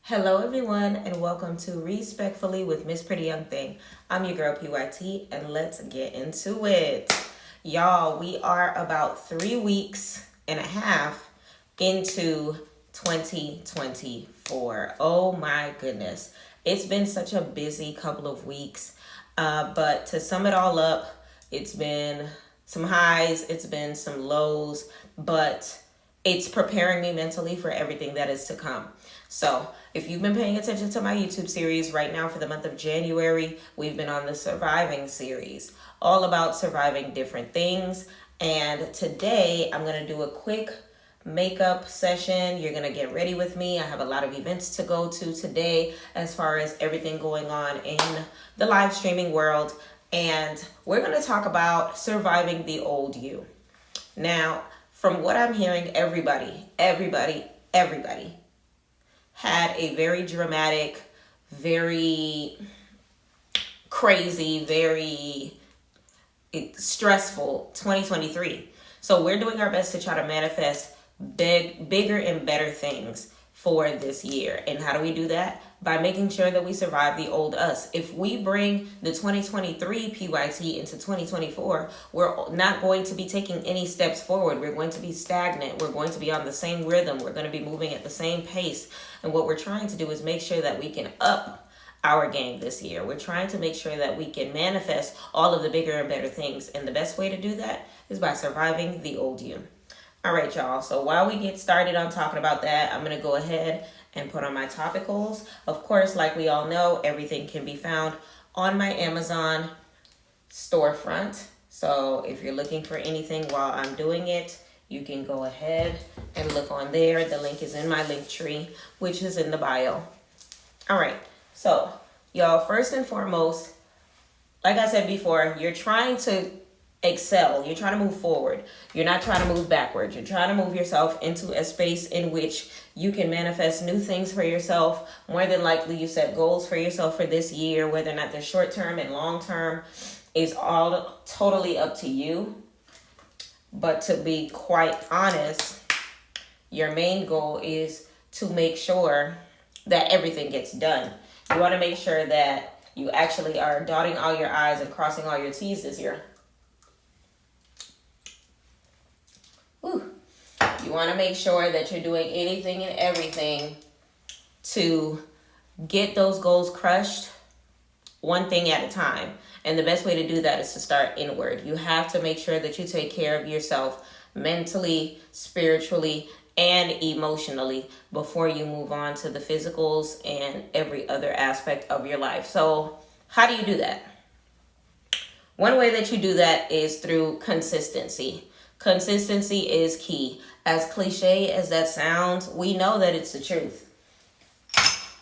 Hello, everyone, and welcome to Respectfully with Miss Pretty Young Thing. I'm your girl, PYT, and let's get into it. Y'all, we are about 3 weeks and a half into 2024. Oh my goodness. It's been such a busy couple of weeks, but to sum it all up, it's been some highs, it's been some lows, but it's preparing me mentally for everything that is to come. So, if you've been paying attention to my YouTube series right now for the month of January, we've been on the surviving series, all about surviving different things. And today I'm going to do a quick makeup session. You're going to get ready with me. I have a lot of events to go to today as far as everything going on in the live streaming world. And we're going to talk about surviving the old you. Now, from what I'm hearing, everybody had a very dramatic, very crazy, very stressful 2023. So we're doing our best to try to manifest bigger and better things for this year. And how do we do that? By making sure that we survive the old us. If we bring the 2023 PYT into 2024, we're not going to be taking any steps forward. We're going to be stagnant. We're going to be on the same rhythm. We're going to be moving at the same pace. And what we're trying to do is make sure that we can up our game this year. We're trying to make sure that we can manifest all of the bigger and better things. And the best way to do that is by surviving the old you. All right, y'all. So while we get started on talking about that, I'm going to go ahead and put on my topicals. Of course, like we all know, everything can be found on my Amazon storefront. So if you're looking for anything while I'm doing it, you can go ahead and look on there. The link is in my link tree, which is in the bio. All right. So y'all, first and foremost, like I said before, you're trying to excel. You're trying to move forward. You're not trying to move backwards. You're trying to move yourself into a space in which you can manifest new things for yourself. More than likely, you set goals for yourself for this year, whether or not they're short term and long term is all totally up to you. But to be quite honest, your main goal is to make sure that everything gets done. You want to make sure that you actually are dotting all your I's and crossing all your T's this year. You want to make sure that you're doing anything and everything to get those goals crushed one thing at a time. And the best way to do that is to start inward. You have to make sure that you take care of yourself mentally, spiritually, and emotionally before you move on to the physicals and every other aspect of your life. So how do you do that? One way that you do that is through consistency. Consistency is key. As cliche as that sounds, we know that it's the truth.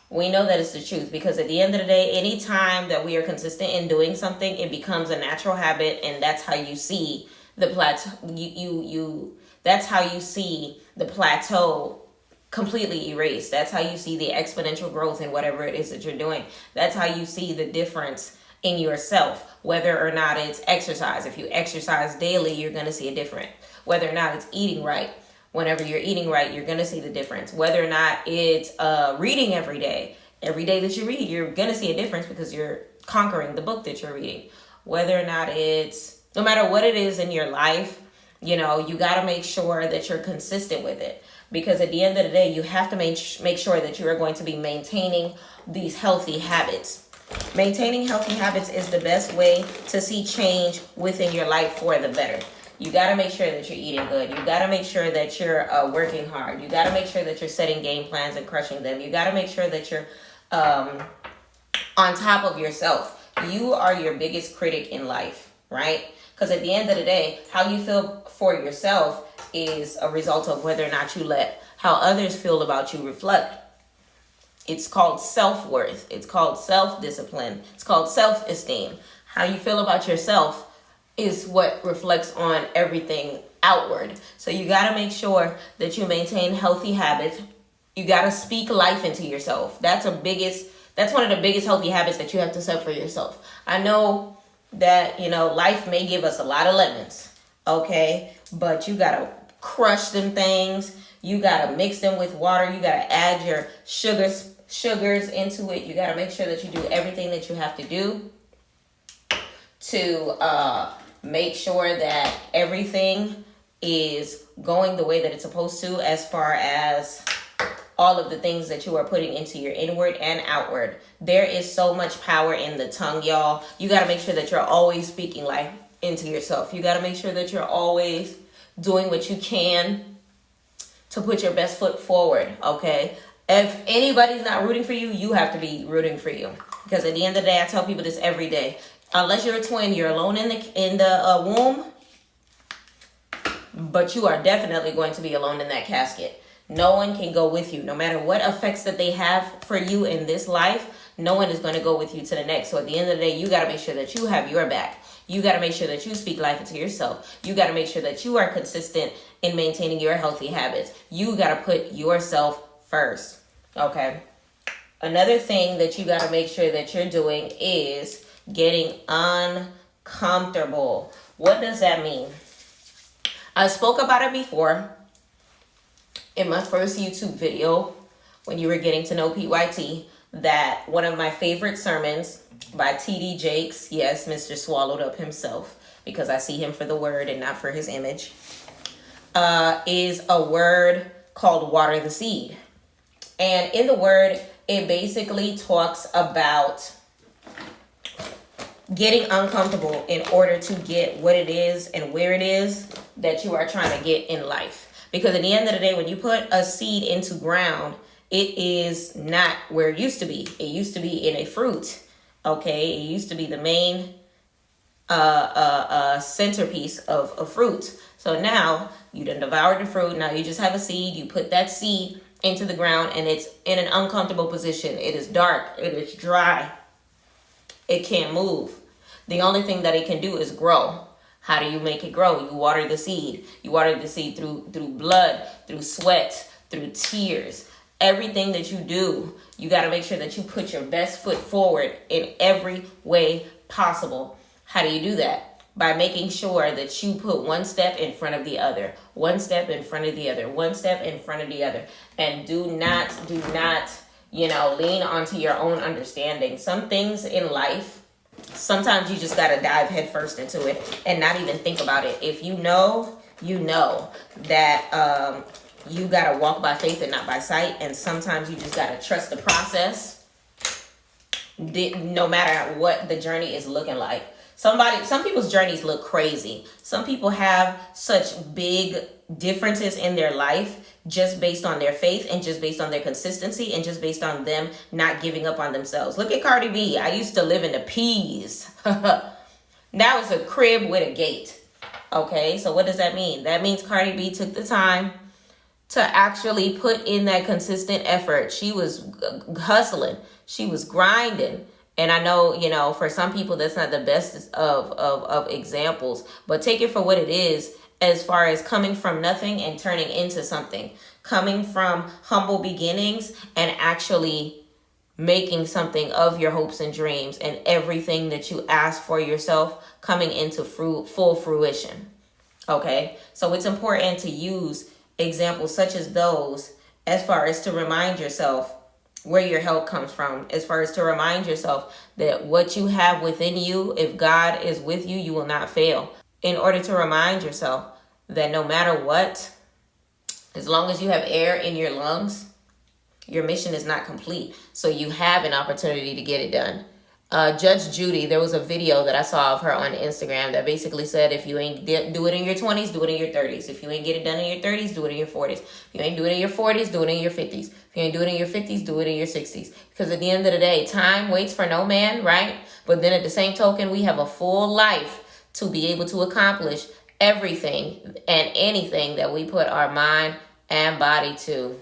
We know that it's the truth because at the end of the day, anytime that we are consistent in doing something, it becomes a natural habit, and that's how you see the plateau. That's how you see the plateau completely erased. That's how you see the exponential growth in whatever it is that you're doing. That's how you see the difference in yourself, whether or not it's exercise. If you exercise daily, you're going to see a difference. Whether or not it's eating right. Whenever you're eating right, you're going to see the difference. Whether or not it's reading every day that you read, you're going to see a difference because you're conquering the book that you're reading. Whether or not it's, no matter what it is in your life, you got to make sure that you're consistent with it. Because at the end of the day, you have to make sure that you are going to be maintaining these healthy habits. Maintaining healthy habits is the best way to see change within your life for the better. You got to make sure that you're eating good. You got to make sure that you're working hard. You got to make sure that you're setting game plans and crushing them. You got to make sure that you're on top of yourself. You are your biggest critic in life, right? Because at the end of the day, how you feel for yourself is a result of whether or not you let how others feel about you reflect. It's called self-worth. It's called self-discipline. It's called self-esteem. How you feel about yourself is what reflects on everything outward. So you got to make sure that you maintain healthy habits. You got to speak life into yourself. That's one of the biggest healthy habits that you have to set for yourself. I know that, life may give us a lot of lemons, okay? But you got to crush them things. You got to mix them with water. You got to add your sugars into it. You got to make sure that you do everything that you have to do to make sure that everything is going the way that it's supposed to, as far as all of the things that you are putting into your inward and outward. There is so much power in the tongue, y'all. You got to make sure that you're always speaking life into yourself. You got to make sure that you're always doing what you can to put your best foot forward, okay? If anybody's not rooting for you, you have to be rooting for you. Because at the end of the day, I tell people this every day. Unless you're a twin, you're alone in the womb, but you are definitely going to be alone in that casket. No one can go with you. No matter what effects that they have for you in this life, no one is going to go with you to the next. So at the end of the day, you got to make sure that you have your back. You got to make sure that you speak life into yourself. You got to make sure that you are consistent in maintaining your healthy habits. You got to put yourself first. Okay. Another thing that you got to make sure that you're doing is getting uncomfortable. What does that mean? I spoke about it before in my first YouTube video when you were getting to know PYT, that one of my favorite sermons by T.D. Jakes, yes, Mr. Swallowed Up himself, because I see him for the word and not for his image, is a word called water the seed. And in the word, it basically talks about getting uncomfortable in order to get what it is and where it is that you are trying to get in life. Because at the end of the day, when you put a seed into ground, it is not where it used to be. It used to be in a fruit. Okay, it used to be the main centerpiece of a fruit. So now you done devoured the fruit. Now you just have a seed. You put that seed into the ground and it's in an uncomfortable position. It is dark. It is dry. It can't move. The only thing that it can do is grow. How do you make it grow? You water the seed. You water the seed through blood, through sweat, through tears. Everything that you do, you got to make sure that you put your best foot forward in every way possible. How do you do that? By making sure that you put one step in front of the other, one step in front of the other, one step in front of the other. And do not, lean onto your own understanding. Some things in life, sometimes you just got to dive headfirst into it and not even think about it. If you know that you got to walk by faith and not by sight. And sometimes you just got to trust the process, no matter what the journey is looking like. Some people's journeys look crazy. Some people have such big differences in their life just based on their faith and just based on their consistency and just based on them not giving up on themselves. Look at Cardi B. I used to live in the P's. Now it's a crib with a gate. Okay, so what does that mean? That means Cardi B took the time to actually put in that consistent effort. She was hustling. She was grinding. And I know, for some people, that's not the best of examples, but take it for what it is, as far as coming from nothing and turning into something, coming from humble beginnings and actually making something of your hopes and dreams, and everything that you ask for yourself coming into full fruition. Okay, so it's important to use examples such as those as far as to remind yourself where your help comes from, as far as to remind yourself that what you have within you, if God is with you, you will not fail. In order to remind yourself that no matter what, as long as you have air in your lungs, your mission is not complete. So you have an opportunity to get it done. Judge Judy, there was a video that I saw of her on Instagram that basically said, if you ain't do it in your 20s, do it in your 30s. If you ain't get it done in your 30s, do it in your 40s. If you ain't do it in your 40s, do it in your 50s. If you ain't do it in your 50s, do it in your 60s. Because at the end of the day, time waits for no man, right? But then at the same token, we have a full life to be able to accomplish everything and anything that we put our mind and body to.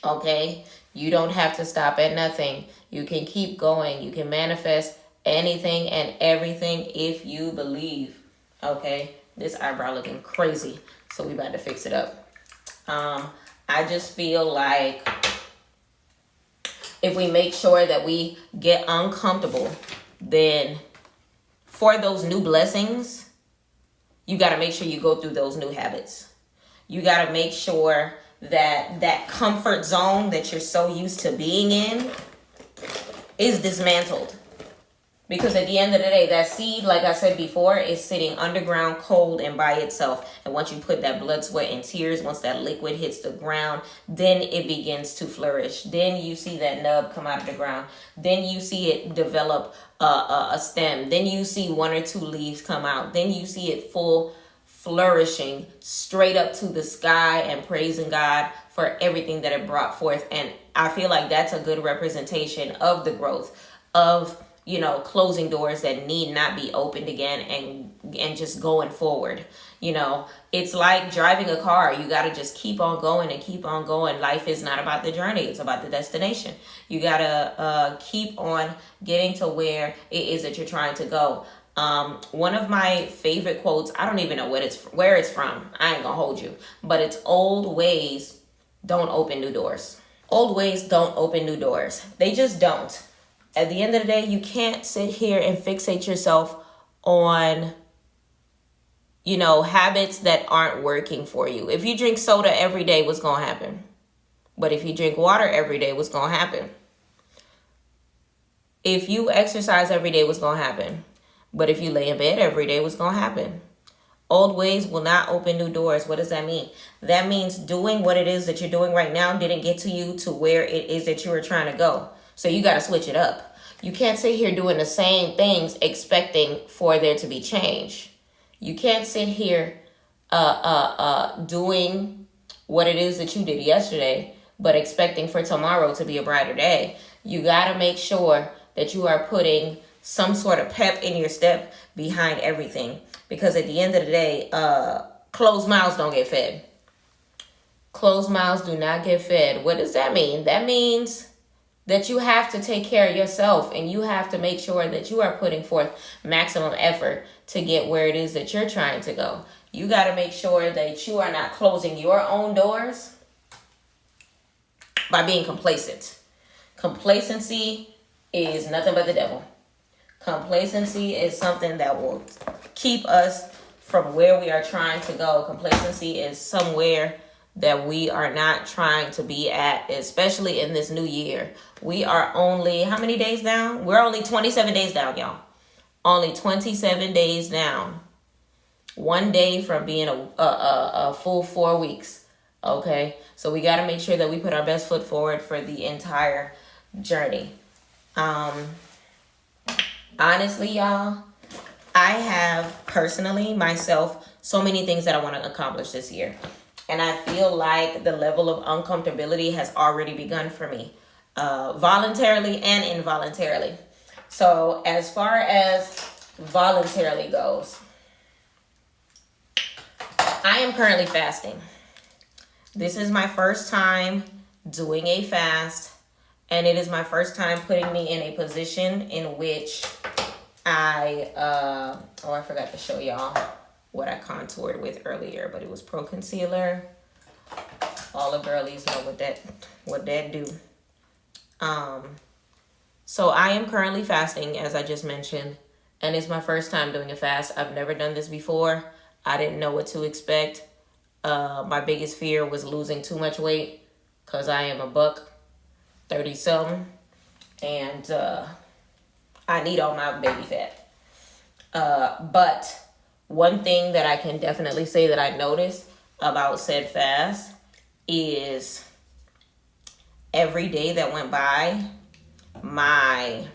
Okay? You don't have to stop at nothing. You can keep going. You can manifest anything and everything if you believe. Okay? This eyebrow looking crazy, so we about to fix it up. I just feel like if we make sure that we get uncomfortable, then for those new blessings, you got to make sure you go through those new habits. You got to make sure that that comfort zone that you're so used to being in is dismantled. Because at the end of the day, that seed, like I said before, is sitting underground, cold, and by itself. And once you put that blood, sweat, and tears, once that liquid hits the ground, then it begins to flourish. Then you see that nub come out of the ground. Then you see it develop a stem. Then you see 1 or 2 leaves come out. Then you see it full flourishing straight up to the sky and praising God for everything that it brought forth. And I feel like that's a good representation of the growth of, you know, closing doors that need not be opened again, and just going forward. You know, it's like driving a car. You got to just keep on going and keep on going. Life is not about the journey. It's about the destination. You got to keep on getting to where it is that you're trying to go. One of my favorite quotes, I don't even know where it's from. I ain't gonna hold you, but it's old ways don't open new doors. Old ways don't open new doors. They just don't. At the end of the day, you can't sit here and fixate yourself on, you know, habits that aren't working for you. If you drink soda every day, what's going to happen? But if you drink water every day, what's going to happen? If you exercise every day, what's going to happen? But if you lay in bed every day, what's going to happen? Old ways will not open new doors. What does that mean? That means doing what it is that you're doing right now didn't get to you to where it is that you were trying to go. So you got to switch it up. You can't sit here doing the same things expecting for there to be change. You can't sit here doing what it is that you did yesterday, but expecting for tomorrow to be a brighter day. You got to make sure that you are putting some sort of pep in your step behind everything. Because at the end of the day, closed mouths don't get fed. Closed mouths do not get fed. What does that mean? That means that you have to take care of yourself, and you have to make sure that you are putting forth maximum effort to get where it is that you're trying to go. You got to make sure that you are not closing your own doors by being complacent. Complacency is nothing but the devil. Complacency is something that will keep us from where we are trying to go. Complacency is somewhere that we are not trying to be at, especially in this new year. We are only, how many days down? We're only 27 days down, y'all. Only 27 days down. 1 day from being a full 4 weeks. Okay? So we got to make sure that we put our best foot forward for the entire journey. Honestly, y'all, I have personally, myself, so many things that I want to accomplish this year. And I feel like the level of uncomfortability has already begun for me, voluntarily and involuntarily. So as far as voluntarily goes, I am currently fasting. This is my first time doing a fast, and it is my first time putting me in a position in which I forgot to show y'all what I contoured with earlier, but it was Pro Concealer. All the girlies know what that do. So I am currently fasting, as I just mentioned, and it's my first time doing a fast. I've never done this before. I didn't know what to expect. My biggest fear was losing too much weight, because I am a buck 30-something, and I need all my baby fat. But one thing that I can definitely say that I noticed about said fast is every day that went by, my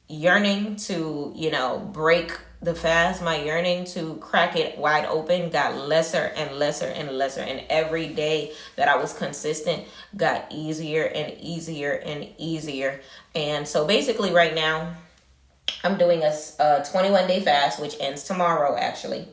yearning to, break the fast, my yearning to crack it wide open got lesser and lesser and lesser. And every day that I was consistent got easier and easier and easier. And so basically right now, I'm doing a 21-day fast, which ends tomorrow, actually.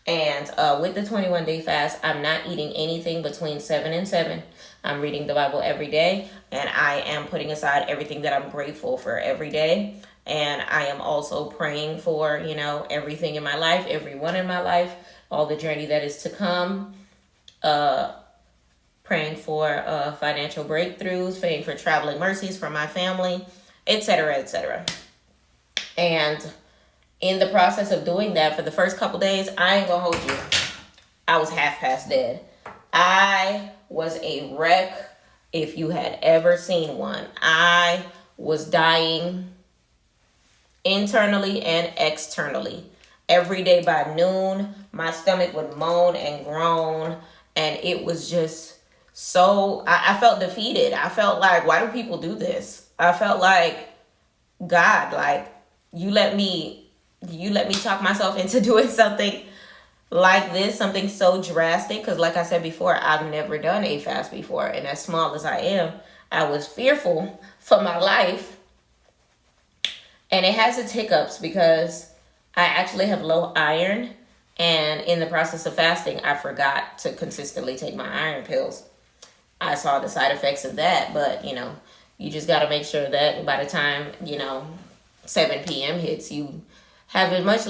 And with the 21-day fast, I'm not eating anything between 7 and 7. I'm reading the Bible every day, and I am putting aside everything that I'm grateful for every day. And I am also praying for, everything in my life, everyone in my life, all the journey that is to come. Praying for financial breakthroughs, praying for traveling mercies for my family, etc., etc. And in the process of doing that for the first couple days, I ain't gonna hold you, I was half past dead. I was a wreck if you had ever seen one. I was dying internally and externally. Every day by noon, my stomach would moan and groan, and it was just so, I felt defeated. I felt like, why do people do this? I felt like, God, like, you let me talk myself into doing something like this, something so drastic. Because like I said before, I've never done a fast before, and as small as I am, I was fearful for my life. And it has its hiccups because I actually have low iron, and in the process of fasting, I forgot to consistently take my iron pills. I saw the side effects of that, but you just got to make sure that by the time 7 p.m. hits, you have as much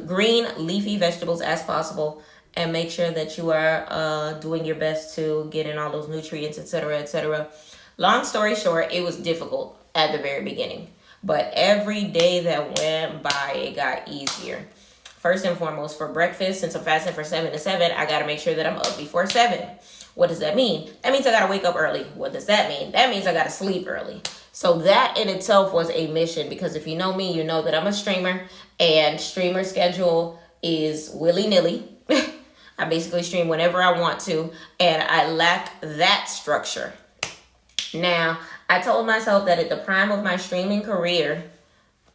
green leafy vegetables as possible, and make sure that you are doing your best to get in all those nutrients, etc., etc. Long story short, it was difficult at the very beginning, but every day that went by, it got easier. First and foremost, for breakfast, since I'm fasting for 7 to 7, I got to make sure that I'm up before 7. What does that mean? That means I got to wake up early. What does that mean? That means I got to sleep early. So that in itself was a mission, because if you know me, you know that I'm a streamer, and streamer schedule is willy-nilly. I basically stream whenever I want to, and I lack that structure. Now, I told myself that at the prime of my streaming career,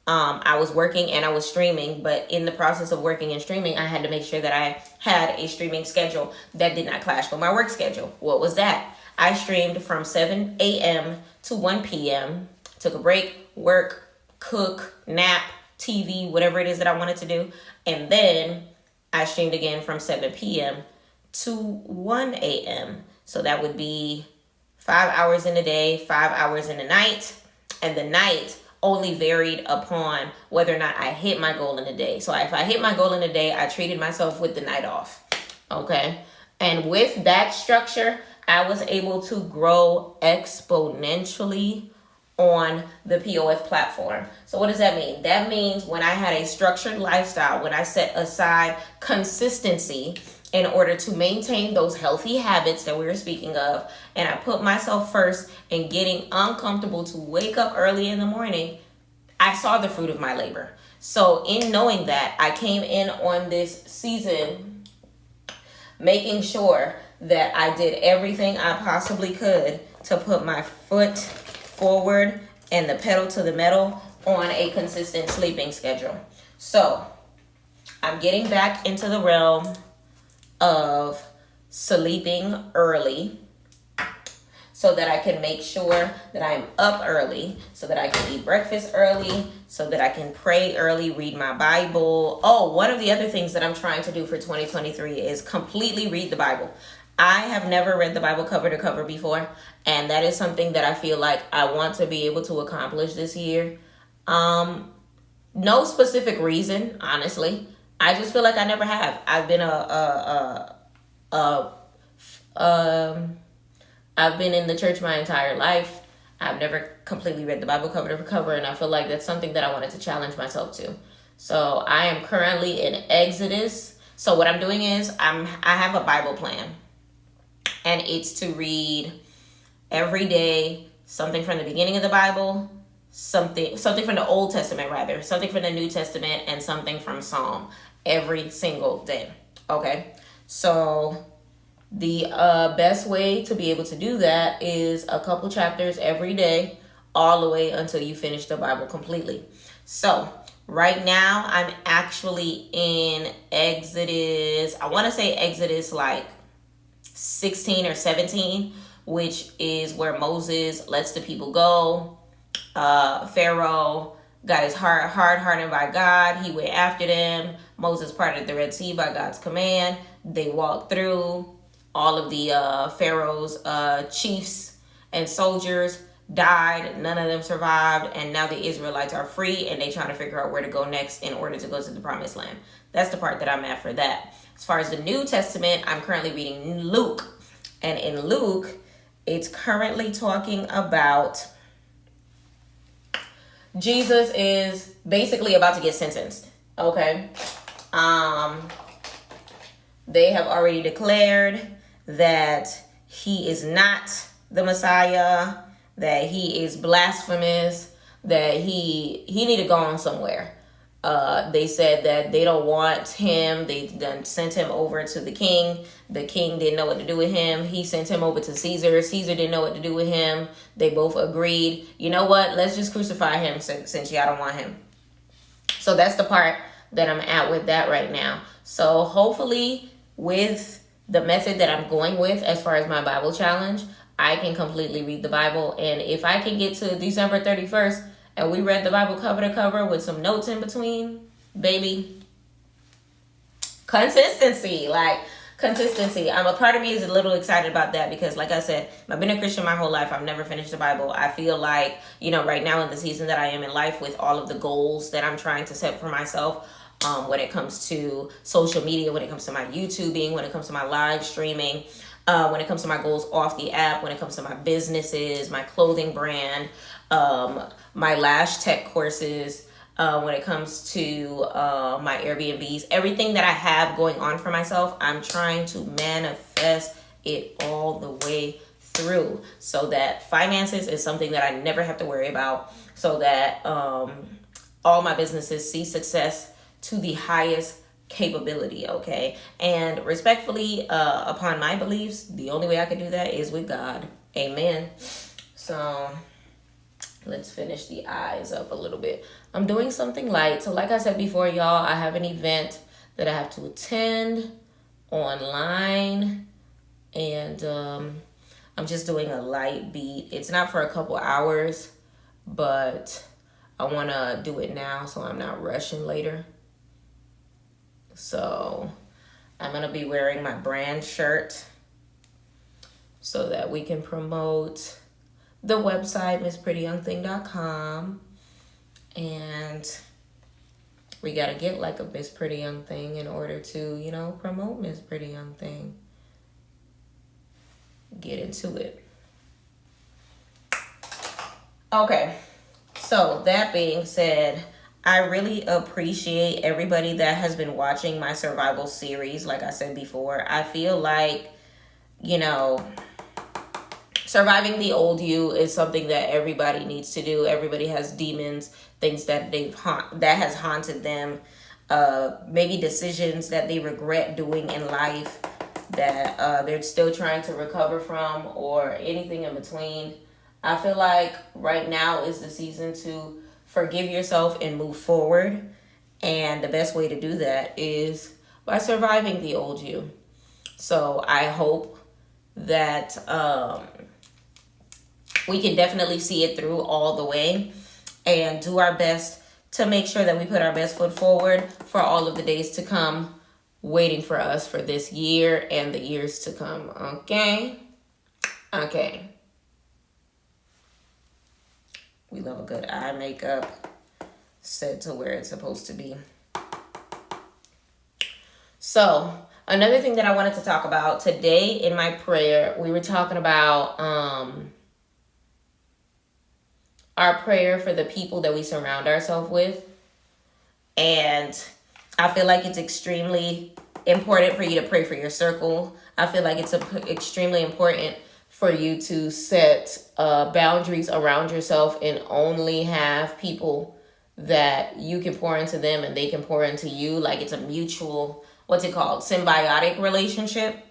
I was working and I was streaming, but in the process of working and streaming, I had to make sure that I had a streaming schedule that did not clash with my work schedule. What was that? I streamed from 7 a.m. to 1 p.m., took a break, work, cook, nap, TV, whatever it is that I wanted to do. And then I streamed again from 7 p.m. to 1 a.m. So that would be 5 hours in the day, 5 hours in the night. And the night only varied upon whether or not I hit my goal in the day. So if I hit my goal in the day, I treated myself with the night off. Okay. And with that structure, I was able to grow exponentially on the POF platform. So what does that mean? That means when I had a structured lifestyle, when I set aside consistency in order to maintain those healthy habits that we were speaking of, and I put myself first in getting uncomfortable to wake up early in the morning, I saw the fruit of my labor. So in knowing that, I came in on this season making sure that I did everything I possibly could to put my foot forward and the pedal to the metal on a consistent sleeping schedule. So I'm getting back into the realm of sleeping early so that I can make sure that I'm up early, so that I can eat breakfast early, so that I can pray early, read my Bible. Oh, one of the other things that I'm trying to do for 2023 is completely read the Bible. I have never read the Bible cover to cover before, and that is something that I feel like I want to be able to accomplish this year. No specific reason, honestly. I just feel like I never have. I've been I've been in the church my entire life. I've never completely read the Bible cover to cover, and I feel like that's something that I wanted to challenge myself to. So I am currently in Exodus. So what I'm doing is I have a Bible plan, and it's to read every day something from the beginning of the Bible, something from the Old Testament rather, something from the New Testament, and something from Psalm every single day. Okay, so the best way to be able to do that is a couple chapters every day, all the way until you finish the Bible completely. So right now I'm actually in Exodus. I want to say Exodus like 16 or 17, which is where Moses lets the people go. Pharaoh got his heart hardened by God. He went after them. Moses parted the Red Sea by God's command. They walked through. All of the Pharaoh's chiefs and soldiers died. None of them survived. And now the Israelites are free, and they're trying to figure out where to go next in order to go to the promised land. That's the part that I'm at for that. As far as the New Testament, I'm currently reading Luke. And in Luke, it's currently talking about Jesus is basically about to get sentenced. Okay. Um, they have already declared that he is not the Messiah, that he is blasphemous, that he need to go on somewhere. They said that they don't want him. They then sent him over to the king. The king didn't know what to do with him. He sent him over to Caesar. Caesar didn't know what to do with him. They both agreed, you know what, let's just crucify him since y'all don't want him. So that's the part that I'm at with that right now. So hopefully with the method that I'm going with as far as my Bible challenge, I can completely read the Bible. And if I can get to December 31st and we read the Bible cover to cover with some notes in between, baby, consistency. I'm a part of me is a little excited about that because, like I said, I've been a Christian my whole life. I've never finished the Bible. I feel like, right now in the season that I am in life with all of the goals that I'm trying to set for myself, when it comes to social media, when it comes to my YouTubing, when it comes to my live streaming, when it comes to my goals off the app, when it comes to my businesses, my clothing brand, my lash tech courses, when it comes to my Airbnbs, everything that I have going on for myself, I'm trying to manifest it all the way through so that finances is something that I never have to worry about, so that all my businesses see success to the highest capability, okay? And respectfully, upon my beliefs, the only way I can do that is with God. Amen. So let's finish the eyes up a little bit. I'm doing something light. So like I said before, y'all, I have an event that I have to attend online. And I'm just doing a light beat. It's not for a couple hours, but I want to do it now so I'm not rushing later. So I'm going to be wearing my brand shirt so that we can promote the website, MissPrettyYoungThing.com. And we got to get like a Miss Pretty Young Thing in order to, promote Miss Pretty Young Thing. Get into it. Okay. So that being said, I really appreciate everybody that has been watching my survival series. Like I said before, I feel like, surviving the old you is something that everybody needs to do. Everybody has demons, things that that has haunted them, maybe decisions that they regret doing in life that they're still trying to recover from, or anything in between. I feel like right now is the season to forgive yourself and move forward. And the best way to do that is by surviving the old you. So I hope that we can definitely see it through all the way and do our best to make sure that we put our best foot forward for all of the days to come waiting for us for this year and the years to come. Okay? Okay. We love a good eye makeup set to where it's supposed to be. So, another thing that I wanted to talk about today in my prayer, we were talking about our prayer for the people that we surround ourselves with. And I feel like it's extremely important for you to pray for your circle. I feel like it's extremely important for you to set boundaries around yourself and only have people that you can pour into them and they can pour into you. Like it's a mutual, symbiotic relationship.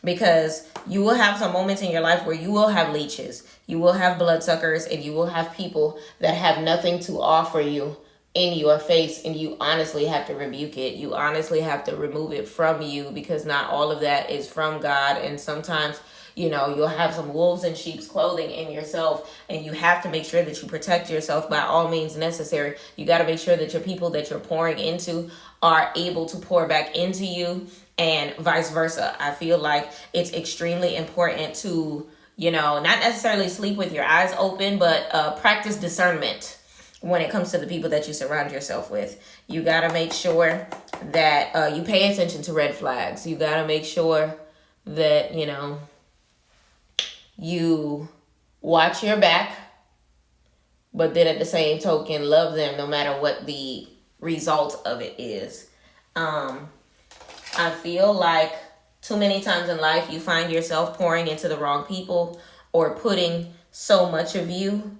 Because you will have some moments in your life where you will have leeches, you will have bloodsuckers, and you will have people that have nothing to offer you in your face, and you honestly have to rebuke it. You honestly have to remove it from you, because not all of that is from God. And sometimes, you'll have some wolves in sheep's clothing in yourself, and you have to make sure that you protect yourself by all means necessary. You got to make sure that your people that you're pouring into are able to pour back into you, and vice versa. I feel like it's extremely important to, not necessarily sleep with your eyes open, but practice discernment when it comes to the people that you surround yourself with. You got to make sure that you pay attention to red flags. You got to make sure that, you watch your back, but then at the same token, love them no matter what the result of it is. I feel like too many times in life you find yourself pouring into the wrong people or putting so much of you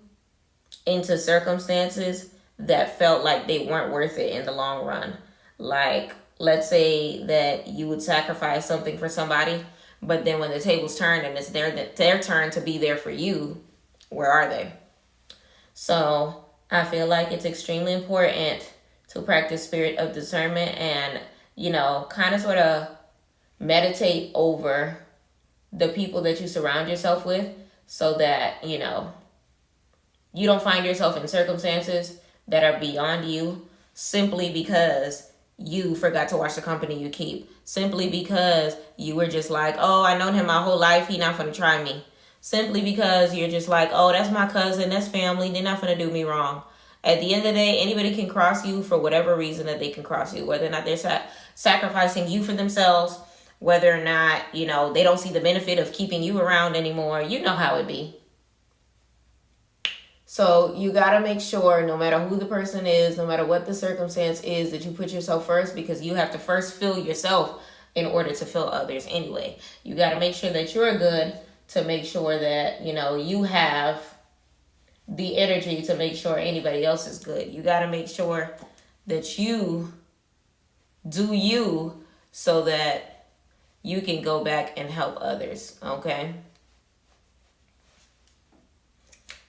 into circumstances that felt like they weren't worth it in the long run. Like, let's say that you would sacrifice something for somebody, but then when the tables turn and it's their turn to be there for you, where are they? So I feel like it's extremely important to practice spirit of discernment and, kind of sort of meditate over the people that you surround yourself with so that, you don't find yourself in circumstances that are beyond you simply because you forgot to watch the company you keep. Simply because you were just like, oh, I known him my whole life. He not gonna try me. Simply because you're just like, oh, that's my cousin. That's family. They're not gonna do me wrong. At the end of the day, anybody can cross you for whatever reason that they can cross you. Whether or not they're sacrificing you for themselves. Whether or not, they don't see the benefit of keeping you around anymore. You know how it be. So you got to make sure, no matter who the person is, no matter what the circumstance is, that you put yourself first, because you have to first fill yourself in order to fill others anyway. You got to make sure that you're good to make sure that, you have the energy to make sure anybody else is good. You got to make sure that you do you so that you can go back and help others, okay?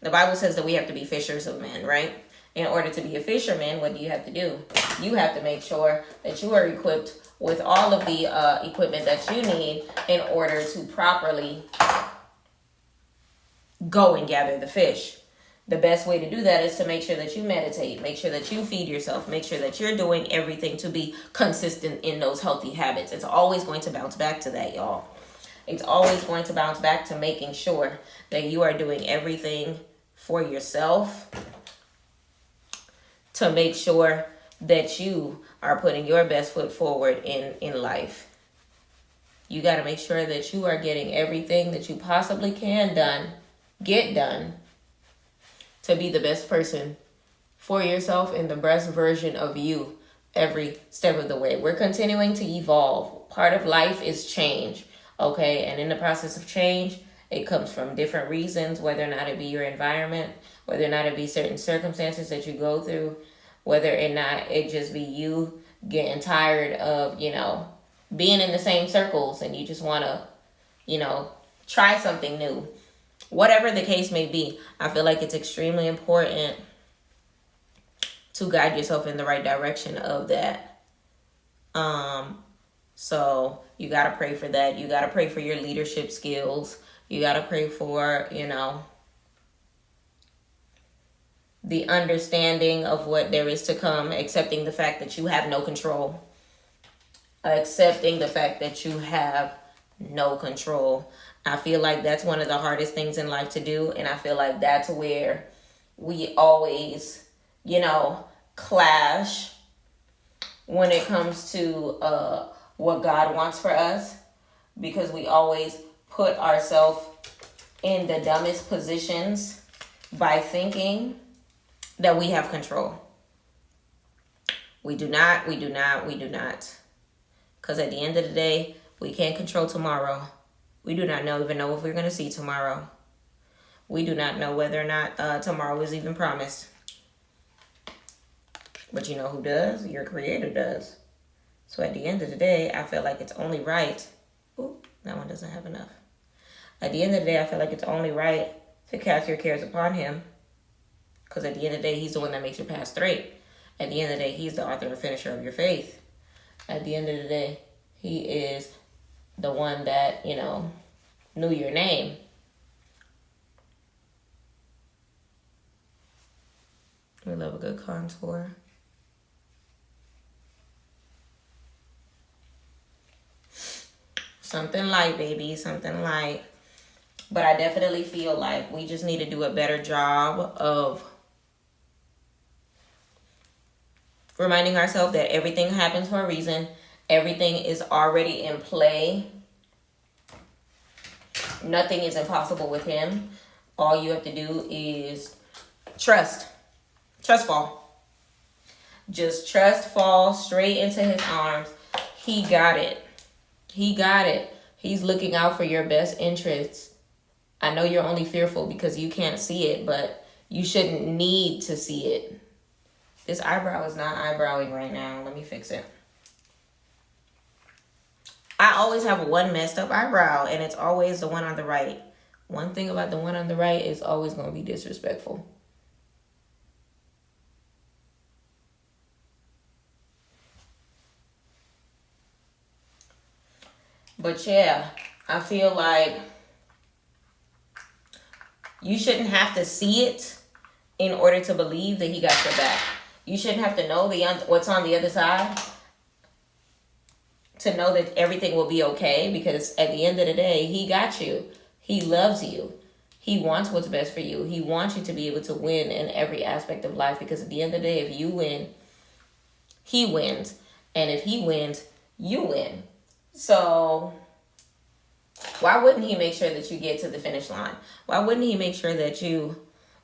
The Bible says that we have to be fishers of men, right? In order to be a fisherman, what do you have to do? You have to make sure that you are equipped with all of the equipment that you need in order to properly go and gather the fish. The best way to do that is to make sure that you meditate, make sure that you feed yourself, make sure that you're doing everything to be consistent in those healthy habits. It's always going to bounce back to that, y'all. It's always going to bounce back to making sure that you are doing everything for yourself to make sure that you are putting your best foot forward in life. You got to make sure that you are getting everything that you possibly can get done to be the best person for yourself and the best version of you every step of the way. We're continuing to evolve. Part of life is change, okay? And in the process of change, it comes from different reasons, whether or not it be your environment, whether or not it be certain circumstances that you go through, whether or not it just be you getting tired of, being in the same circles and you just want to, try something new. Whatever the case may be, I feel like it's extremely important to guide yourself in the right direction of that. So you got to pray for that. You got to pray for your leadership skills. You got to pray for, the understanding of what there is to come, accepting the fact that you have no control. Accepting the fact that you have no control. I feel like that's one of the hardest things in life to do. And I feel like that's where we always, clash when it comes to what God wants for us. Because we always put ourselves in the dumbest positions by thinking that we have control. We do not. Because at the end of the day, we can't control tomorrow. We do not even know if we're going to see tomorrow. We do not know whether or not tomorrow is even promised. But you know who does? Your creator does. So at the end of the day, I feel like it's only right. Ooh, that one doesn't have enough. At the end of the day, I feel like it's only right to cast your cares upon him. Because at the end of the day, he's the one that makes your path straight. At the end of the day, he's the author and finisher of your faith. At the end of the day, he is the one that, knew your name. We love a good contour. Something light, baby. Something light. But I definitely feel like we just need to do a better job of reminding ourselves that everything happens for a reason. Everything is already in play. Nothing is impossible with him. All you have to do is trust. Trust fall. Just trust, fall straight into his arms. He got it. He got it. He's looking out for your best interests. I know you're only fearful because you can't see it, but you shouldn't need to see it. This eyebrow is not eyebrowing right now. Let me fix it. I always have one messed up eyebrow, and it's always the one on the right. One thing about the one on the right is always going to be disrespectful. But yeah, I feel like you shouldn't have to see it in order to believe that he got your back. You shouldn't have to know what's on the other side to know that everything will be okay, because at the end of the day, he got you. He loves you. He wants what's best for you. He wants you to be able to win in every aspect of life, because at the end of the day, if you win, he wins. And if he wins, you win. So why wouldn't he make sure that you get to the finish line? Why wouldn't he make sure that you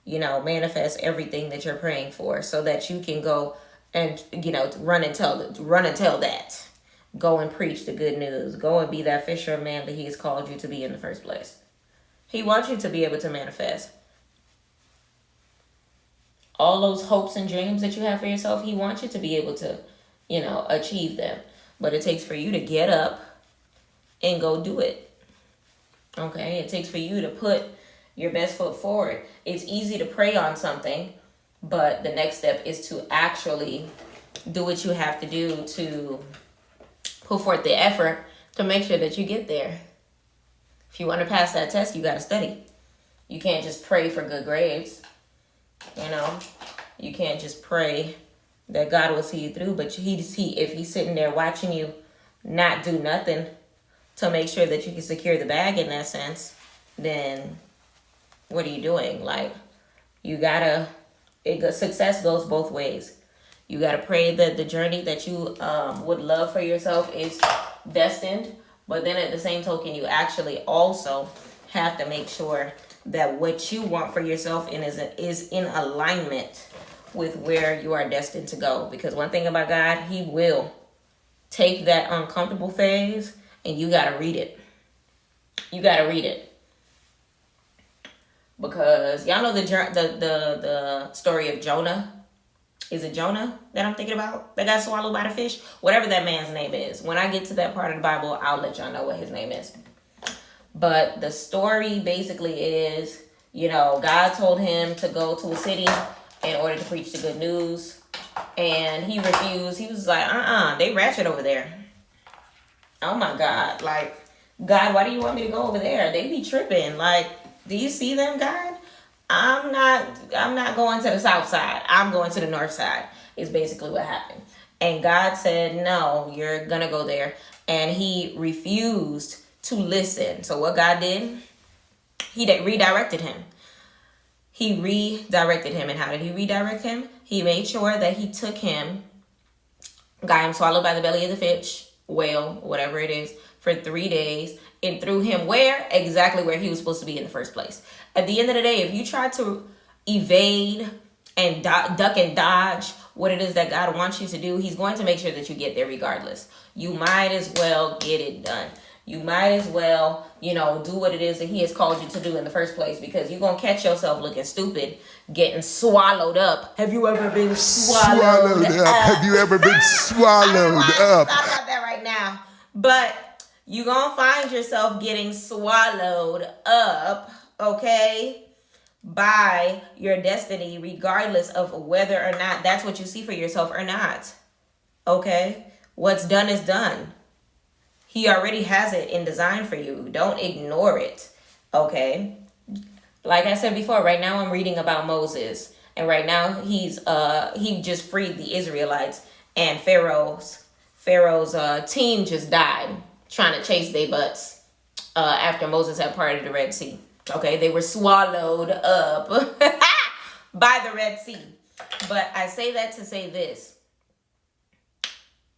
manifest everything that you're praying for, so that you can go and, run and tell that. Go and preach the good news. Go and be that fisher of man that he's called you to be in the first place. He wants you to be able to manifest all those hopes and dreams that you have for yourself. He wants you to be able to, achieve them. But it takes for you to get up and go do it. Okay? It takes for you to put your best foot forward. It's easy to pray on something, but the next step is to actually do what you have to do to put forth the effort to make sure that you get there. If you want to pass that test, you got to study. You can't just pray for good grades. You can't just pray that God will see you through, but if he's sitting there watching you not do nothing to make sure that you can secure the bag in that sense, then what are you doing? Like, success goes both ways. You got to pray that the journey that you would love for yourself is destined. But then at the same token, you actually also have to make sure that what you want for yourself is in alignment with where you are destined to go. Because one thing about God, he will take that uncomfortable phase and you got to read it. You got to read it. Because y'all know the story of Jonah. Is it Jonah that I'm thinking about that got swallowed by the fish? Whatever that man's name is. When I get to that part of the Bible, I'll let y'all know what his name is. But the story basically is, God told him to go to a city in order to preach the good news. And he refused. He was like, they ratchet over there. Oh my God. Like, God, why do you want me to go over there? They be tripping. Like, do you see them, God? I'm not going to the south side. I'm going to the north side, is basically what happened. And God said, no, you're going to go there. And he refused to listen. So what God did, he redirected him. He redirected him. And how did he redirect him? He made sure that he took him, got him swallowed by the belly of the fish, whale, whatever it is, for 3 days, and threw him where? Exactly where he was supposed to be in the first place. At the end of the day, if you try to evade and duck and dodge what it is that God wants you to do, he's going to make sure that you get there regardless. You might as well get it done. You might as well, do what it is that he has called you to do in the first place, because you're going to catch yourself looking stupid, getting swallowed up. Have you ever been swallowed up? Have you ever been swallowed up? Stop about that right now. But you're going to find yourself getting swallowed up, okay, by your destiny, regardless of whether or not that's what you see for yourself or not, okay? What's done is done. He already has it in design for you. Don't ignore it, okay? Like I said before, right now I'm reading about Moses. And right now he just freed the Israelites. And Pharaoh's team just died trying to chase their butts after Moses had parted the Red Sea. Okay, they were swallowed up by the Red Sea. But I say that to say this.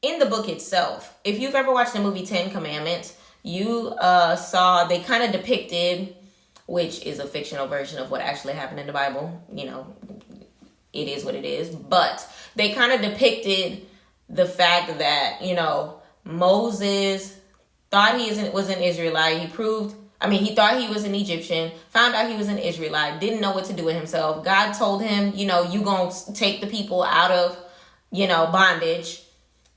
In the book itself, if you've ever watched the movie 10 Commandments, you saw they kind of depicted, which is a fictional version of what actually happened in the Bible. it is what it is. But they kind of depicted the fact that, Moses thought he was an Israelite. He thought he was an Egyptian, found out he was an Israelite, didn't know what to do with himself. God told him, you going to take the people out of, bondage.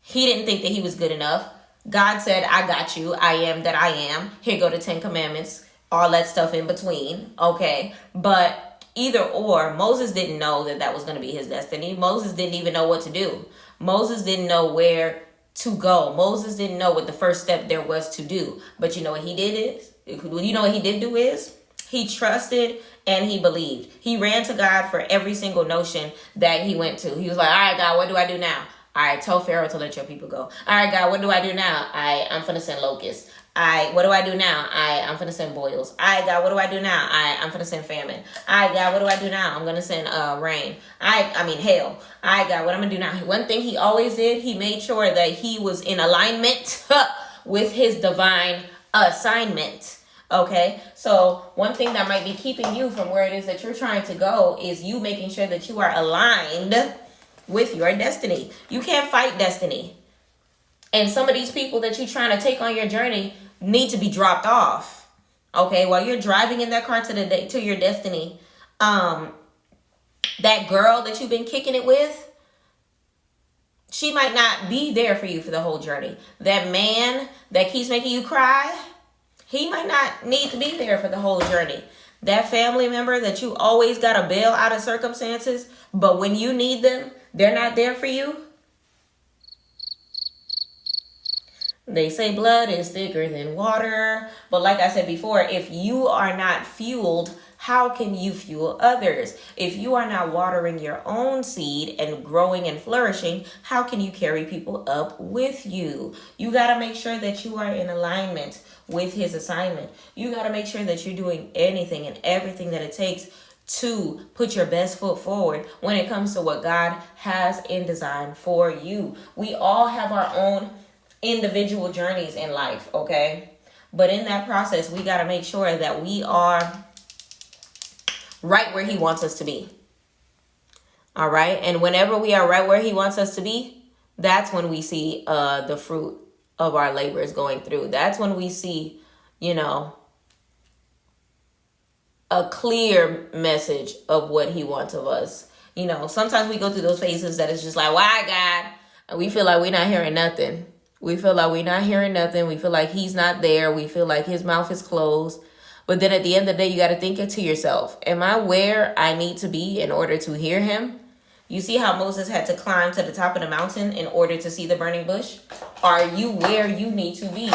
He didn't think that he was good enough. God said, I got you. I am that I am. Here go the 10 commandments, all that stuff in between. Okay. But either or, Moses didn't know that was going to be his destiny. Moses didn't even know what to do. Moses didn't know where to go. Moses didn't know what the first step there was to do. But you know what he did is he trusted and he believed. He ran to God for every single notion that he went to. He was like, all right, God, what do I do now? All right, tell Pharaoh to let your people go. All right, God, what do I do now? I'm finna send locusts. What do I do now? I'm finna send boils. God, what do I do now? I'm finna send famine. God, what do I do now? I'm gonna send rain. Hail. God, what I'm gonna do now? One thing he always did, he made sure that he was in alignment with his divine assignment. Okay, so one thing that might be keeping you from where it is that you're trying to go is you making sure that you are aligned with your destiny. You can't fight destiny. And some of these people that you're trying to take on your journey need to be dropped off. Okay, while you're driving in that car to your destiny, that girl that you've been kicking it with, she might not be there for you for the whole journey. That man that keeps making you cry, he might not need to be there for the whole journey. That family member that you always got to bail out of circumstances, but when you need them, they're not there for you. They say blood is thicker than water. But like I said before, if you are not fueled, how can you fuel others? If you are not watering your own seed and growing and flourishing, how can you carry people up with you? You got to make sure that you are in alignment with his assignment. You got to make sure that you're doing anything and everything that it takes to put your best foot forward when it comes to what God has in design for you. We all have our own individual journeys in life, okay? But in that process, we got to make sure that we are right where he wants us to be. All right? And whenever we are right where he wants us to be, that's when we see the fruit of our labors going through. That's when we see, a clear message of what he wants of us. Sometimes we go through those phases that it's just like, why, God? And we feel like we're not hearing nothing. We feel like we're not hearing nothing. We feel like he's not there. We feel like his mouth is closed. But then at the end of the day, you got to think it to yourself. Am I where I need to be in order to hear him? You see how Moses had to climb to the top of the mountain in order to see the burning bush? Are you where you need to be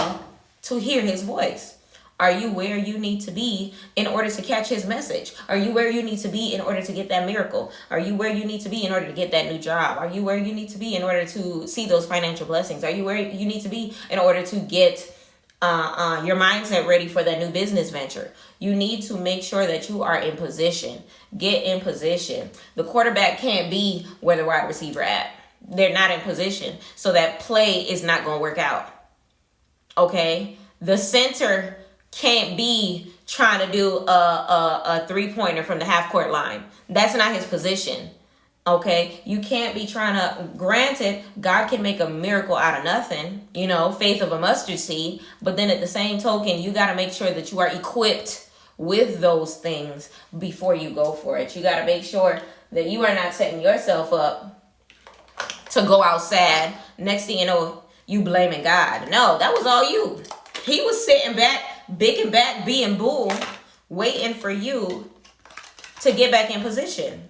to hear his voice? Are you where you need to be in order to catch his message? Are you where you need to be in order to get that miracle? Are you where you need to be in order to get that new job? Are you where you need to be in order to see those financial blessings? Are you where you need to be in order to get your mindset ready for that new business venture? You need to make sure that you are in position. Get in position. The quarterback can't be where the wide receiver at. They're not in position. So that play is not going to work out. Okay? The center can't be trying to do a three-pointer from the half-court line. That's not his position. Okay? You can't be trying to, granted, God can make a miracle out of nothing, faith of a mustard seed. But then at the same token, you got to make sure that you are equipped with those things before you go for it. You got to make sure that you are not setting yourself up to go out sad. Next thing you know, you blaming God. No, that was all you. He was sitting back, big and back, being bull, waiting for you to get back in position.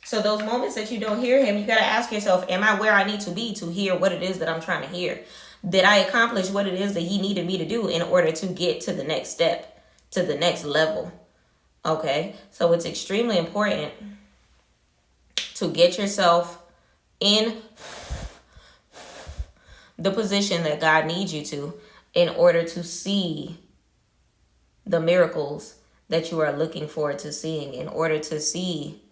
So those moments that you don't hear him, you got to ask yourself, am I where I need to be to hear what it is that I'm trying to hear? Did I accomplish what it is that he needed me to do in order to get to the next step, to the next level? Okay, so it's extremely important to get yourself in the position that God needs you to in order to see the miracles that you are looking forward to seeing, in order to see,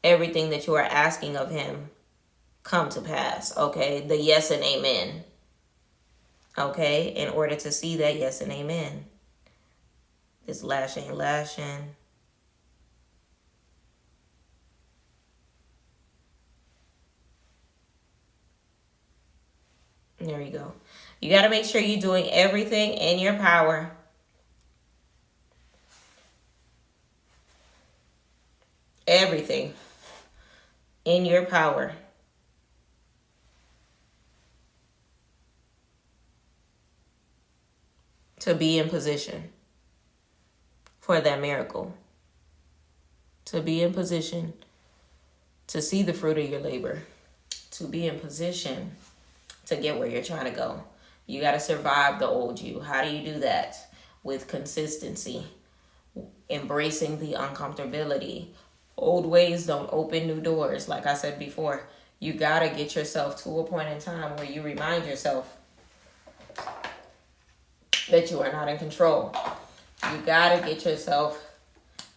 everything that you are asking of him come to pass. Okay, the yes and amen. Okay, in order to see that yes and amen. This lash ain't lashing. There you go. You got to make sure you're doing everything in your power everything in your power to be in position for that miracle, to be in position to see the fruit of your labor, to be in position to get where you're trying to go. You got to survive the old you. How do you do that? With consistency, embracing the uncomfortability. Old ways don't open new doors. Like I said before, you got to get yourself to a point in time where you remind yourself that you are not in control. You got to get yourself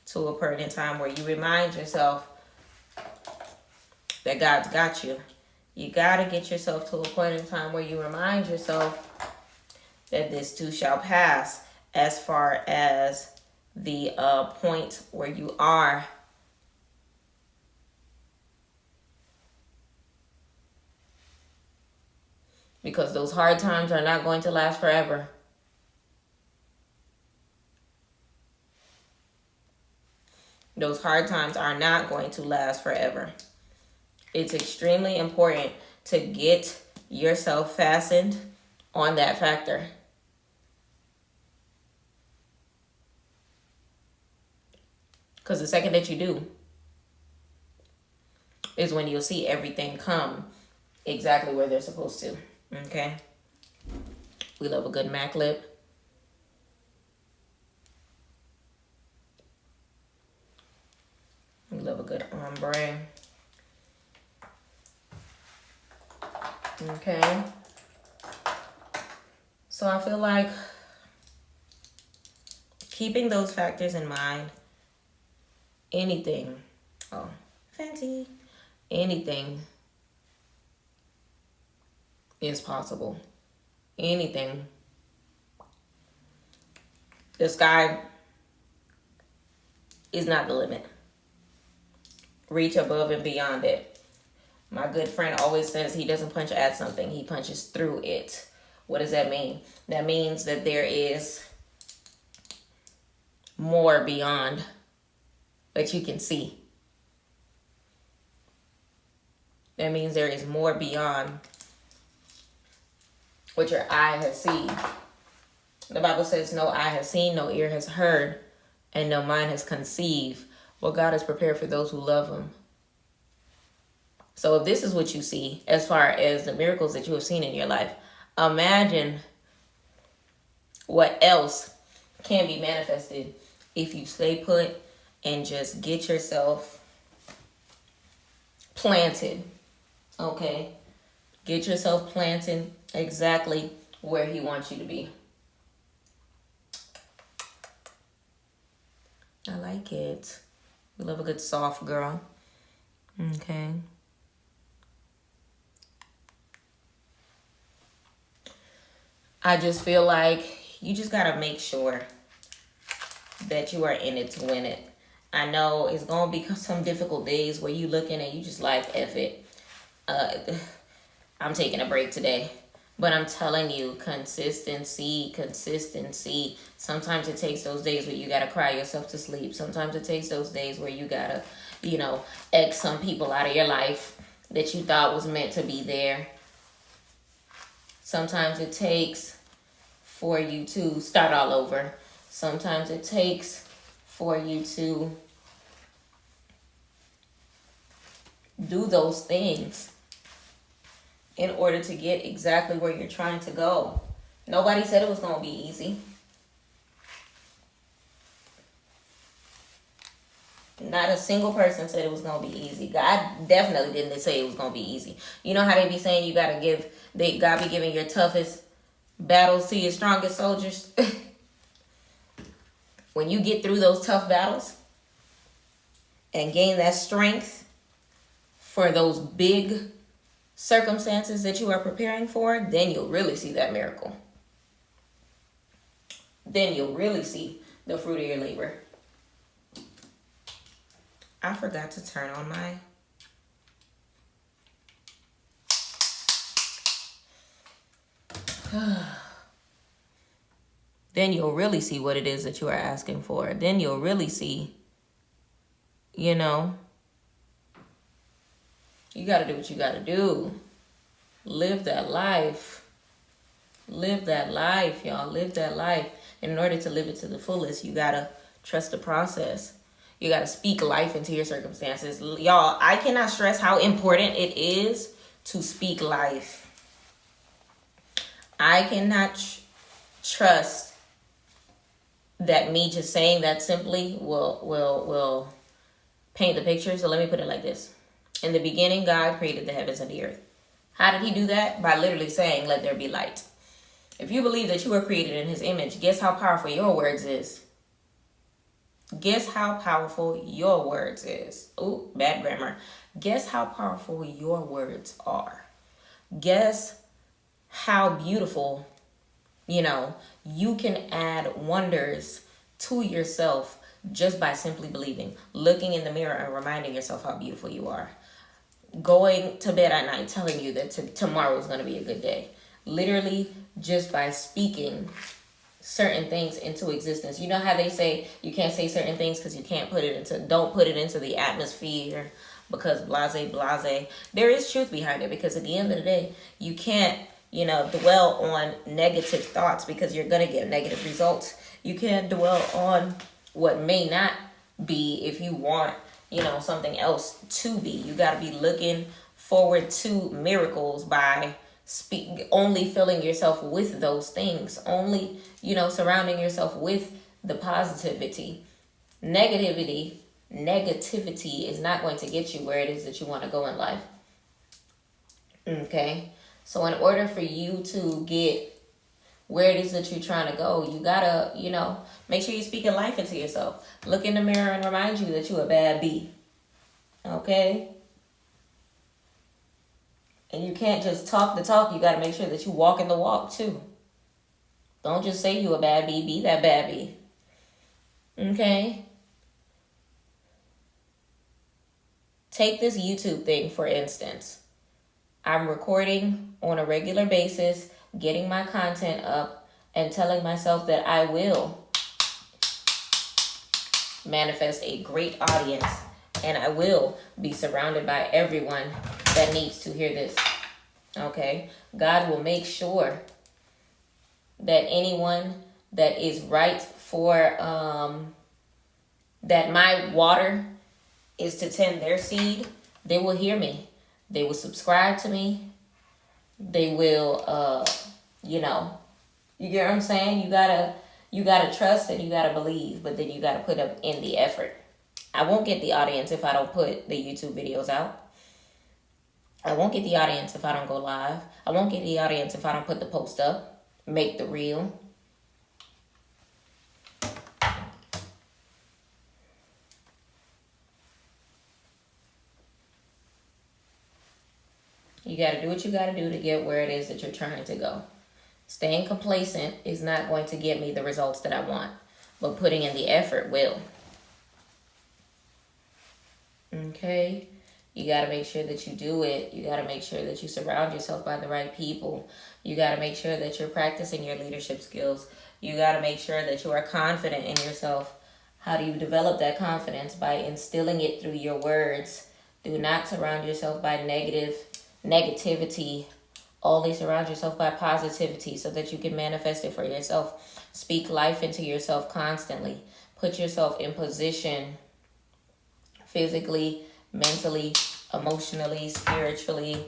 to a point in time where you remind yourself that God's got you. You got to get yourself to a point in time where you remind yourself that this too shall pass, as far as the point where you are. Because those hard times are not going to last forever. Those hard times are not going to last forever. It's extremely important to get yourself fastened on that factor. Because the second that you do is when you'll see everything come exactly where they're supposed to. Okay? We love a good MAC lip. We love a good ombre. Okay? So I feel like keeping those factors in mind, anything, fancy, anything is possible. Anything. The sky is not the limit. Reach above and beyond it. My good friend always says he doesn't punch at something, he punches through it. What does that mean? That means that there is more beyond that you can see. That means there is more beyond what your eye has seen. The Bible says no eye has seen, no ear has heard, and no mind has conceived what God has prepared for those who love him. So if this is what you see as far as the miracles that you have seen in your life, imagine what else can be manifested if you stay put and just get yourself planted. Okay? Get yourself planted exactly where he wants you to be. I like it. We love a good soft girl. Okay. I just feel like you just got to make sure that you are in it to win it. I know it's going to be some difficult days where you looking and you just like, F it. I'm taking a break today. But I'm telling you, consistency. Sometimes it takes those days where you got to cry yourself to sleep. Sometimes it takes those days where you got to, X some people out of your life that you thought was meant to be there. Sometimes it takes for you to start all over. Sometimes it takes for you to do those things in order to get exactly where you're trying to go. Nobody said it was going to be easy. Not a single person said it was going to be easy. God definitely didn't say it was going to be easy. You know how they be saying you got to give, God be giving your toughest battles to your strongest soldiers? When you get through those tough battles and gain that strength for those big circumstances that you are preparing for, then you'll really see that miracle. Then you'll really see the fruit of your labor. I forgot to turn on my... Then you'll really see what it is that you are asking for. Then you'll really see, you know, you got to do what you got to do. Live that life. Live that life, y'all. Live that life. And in order to live it to the fullest, you got to trust the process. You got to speak life into your circumstances. Y'all, I cannot stress how important it is to speak life. I cannot trust that me just saying that simply will paint the picture. So let me put it like this. In the beginning, God created the heavens and the earth. How did he do that? By literally saying, let there be light. If you believe that you were created in his image, guess how powerful your words is. Guess how powerful your words is. Ooh, bad grammar. Guess how powerful your words are. Guess how beautiful, you can add wonders to yourself just by simply believing. Looking in the mirror and reminding yourself how beautiful you are. Going to bed at night telling you that tomorrow is going to be a good day. Literally just by speaking certain things into existence. You know how they say you can't say certain things because you can't don't put it into the atmosphere because blase. There is truth behind it, because at the end of the day, you can't, dwell on negative thoughts because you're going to get negative results. You can't dwell on what may not be if you want, something else to be. You got to be looking forward to miracles by only filling yourself with those things, only, surrounding yourself with the positivity. Negativity is not going to get you where it is that you want to go in life. Okay? So in order for you to get where it is that you're trying to go, you gotta, make sure you're speaking life into yourself. Look in the mirror and remind you that you're a bad bee. Okay? And you can't just talk the talk. You got to make sure that you walk in the walk too. Don't just say you a bad bee. Be that bad bee. Okay? Take this YouTube thing, for instance. I'm recording on a regular basis, getting my content up, and telling myself that I will manifest a great audience. And I will be surrounded by everyone that needs to hear this. Okay? God will make sure that anyone that is right for, that my water is to tend their seed, they will hear me. They will subscribe to me. They will, you get what I'm saying? You gotta trust and you gotta believe, but then you gotta put up in the effort. I won't get the audience if I don't put the YouTube videos out. I won't get the audience if I don't go live. I won't get the audience if I don't put the post up, make the reel. You got to do what you got to do to get where it is that you're trying to go. Staying complacent is not going to get me the results that I want, but putting in the effort will. Okay? You got to make sure that you do it. You got to make sure that you surround yourself by the right people. You got to make sure that you're practicing your leadership skills. You got to make sure that you are confident in yourself. How do you develop that confidence? By instilling it through your words. Do not surround yourself by negativity. Only surround yourself by positivity so that you can manifest it for yourself. Speak life into yourself constantly. Put yourself in position physically, mentally, emotionally, spiritually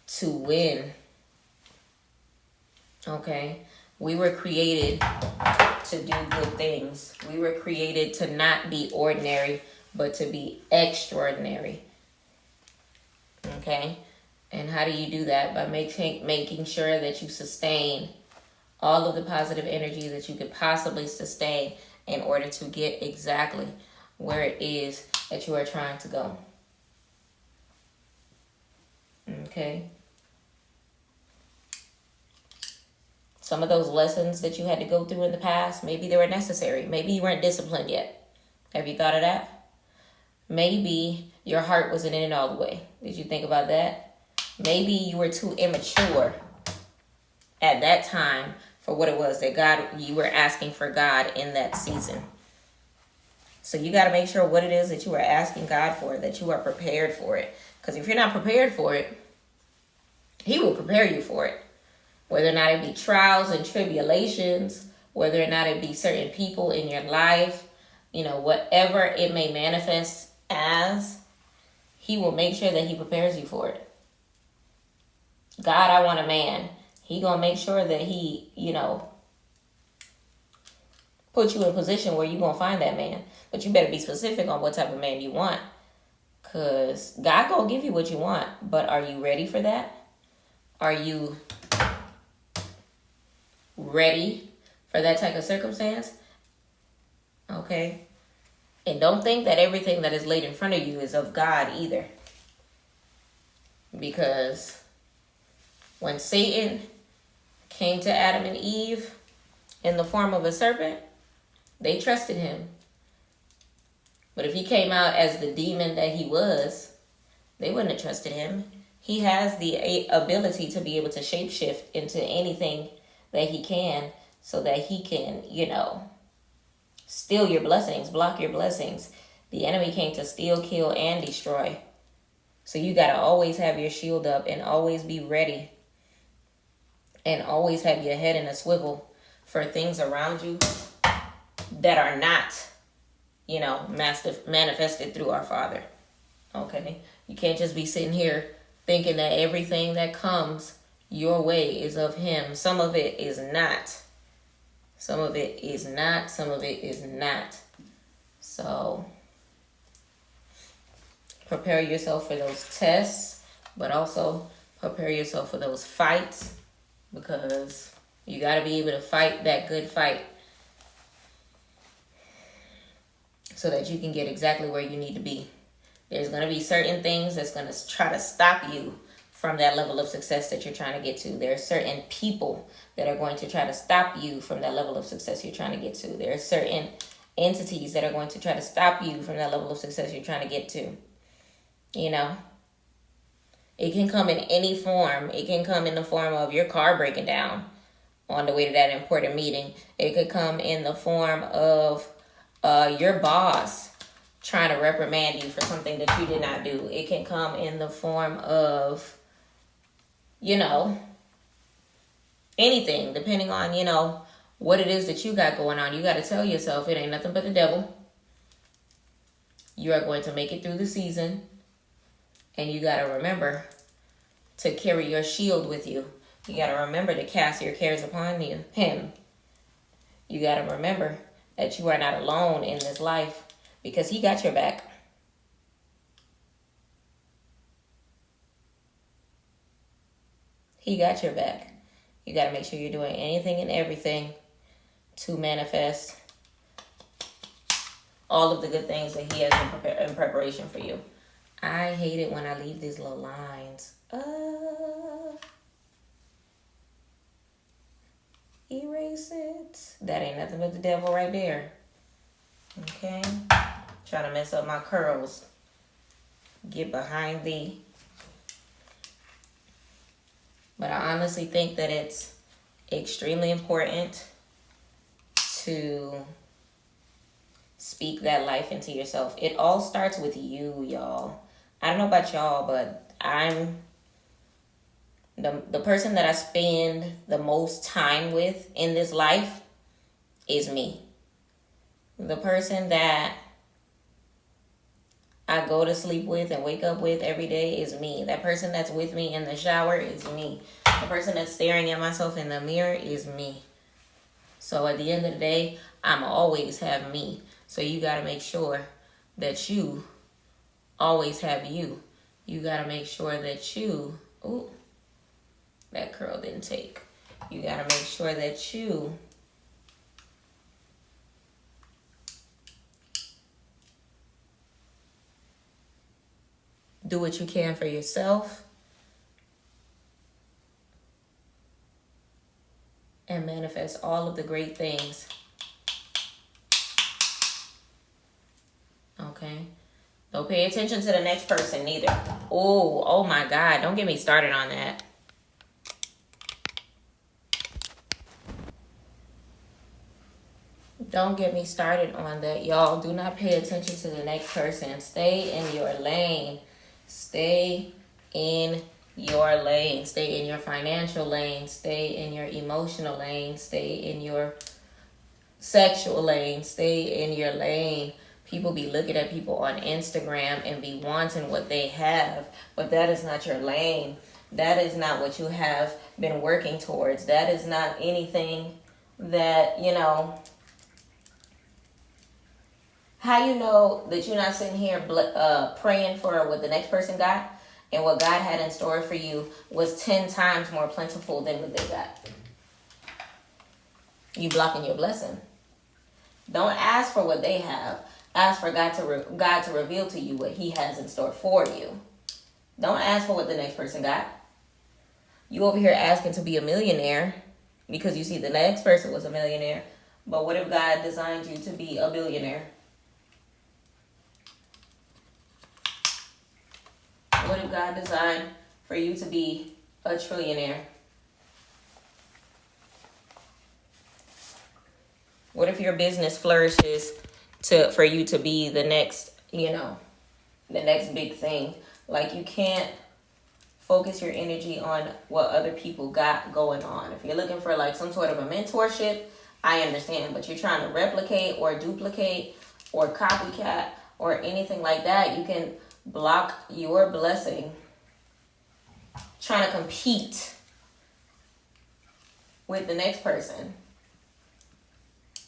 to win. Okay? We were created to do good things. We were created to not be ordinary, but to be extraordinary. Okay? And how do you do that? By making sure that you sustain all of the positive energy that you could possibly sustain in order to get exactly where it is that you are trying to go. Okay? Some of those lessons that you had to go through in the past, maybe they were necessary. Maybe you weren't disciplined yet. Have you thought of that? Maybe your heart wasn't in it all the way. Did you think about that? Maybe you were too immature at that time for what it was that you were asking for God in that season. So you got to make sure what it is that you are asking God for, that you are prepared for it. Because if you're not prepared for it, He will prepare you for it. Whether or not it be trials and tribulations, whether or not it be certain people in your life, whatever it may manifest as, He will make sure that He prepares you for it. God, I want a man. He gonna make sure that He, put you in a position where you're gonna find that man. But you better be specific on what type of man you want. Because God gonna give you what you want. But are you ready for that? Are you ready for that type of circumstance? Okay. And don't think that everything that is laid in front of you is of God either. Because when Satan came to Adam and Eve in the form of a serpent, they trusted him. But if he came out as the demon that he was, they wouldn't have trusted him. He has the ability to be able to shapeshift into anything that he can, so that he can, steal your blessings, block your blessings. The enemy came to steal, kill, and destroy. So you got to always have your shield up and always be ready. And always have your head in a swivel for things around you that are not, manifested through our Father. Okay? You can't just be sitting here thinking that everything that comes your way is of Him. Some of it is not. Some of it is not. Some of it is not. So prepare yourself for those tests, but also prepare yourself for those fights, because you got to be able to fight that good fight so that you can get exactly where you need to be. There's going to be certain things that's going to try to stop you from that level of success that you're trying to get to. There are certain people that are going to try to stop you from that level of success you're trying to get to. There are certain entities that are going to try to stop you from that level of success you're trying to get to. It can come in any form. It can come in the form of your car breaking down on the way to that important meeting. It could come in the form of your boss trying to reprimand you for something that you did not do. It can come in the form of, anything, depending on, what it is that you got going on. You got to tell yourself it ain't nothing but the devil. You are going to make it through the season. And you got to remember to carry your shield with you. You got to remember to cast your cares upon Him. You got to remember that you are not alone in this life, because He got your back. He got your back. You got to make sure you're doing anything and everything to manifest all of the good things that He has in preparation for you. I hate it when I leave these little lines. Erase it. That ain't nothing but the devil right there. Okay? Trying to mess up my curls. Get behind thee. But I honestly think that it's extremely important to speak that life into yourself. It all starts with you, y'all. I don't know about y'all, but I'm the person that I spend the most time with in this life is me. The person that I go to sleep with and wake up with every day is me. That person that's with me in the shower is me. The person that's staring at myself in the mirror is me. So at the end of the day, I'm always have me. So you got to make sure that you always have you. You got to make sure that you... Ooh, that curl didn't take. You got to make sure that you... do what you can for yourself. and manifest all of the great things. Okay? Don't pay attention to the next person neither. Oh my God. Don't get me started on that. Don't get me started on that, y'all. Do not pay attention to the next person. Stay in your lane. Stay in your lane. Stay in your financial lane. Stay in your emotional lane. Stay in your sexual lane. Stay in your lane. People be looking at people on Instagram and be wanting what they have, but that is not your lane. That is not what you have been working towards. That is not anything that, how you know that you're not sitting here praying for what the next person got, and what God had in store for you was 10 times more plentiful than what they got? You blocking your blessing. Don't ask for what they have. Ask for God to reveal to you what He has in store for you. Don't ask for what the next person got. You over here asking to be a millionaire because you see the next person was a millionaire. But what if God designed you to be a billionaire? What if God designed for you to be a trillionaire? What if your business flourishes for you to be the next, the next big thing? Like, you can't focus your energy on what other people got going on. If you're looking for like some sort of a mentorship, I understand, but you're trying to replicate or duplicate or copycat or anything like that, you can block your blessing trying to compete with the next person.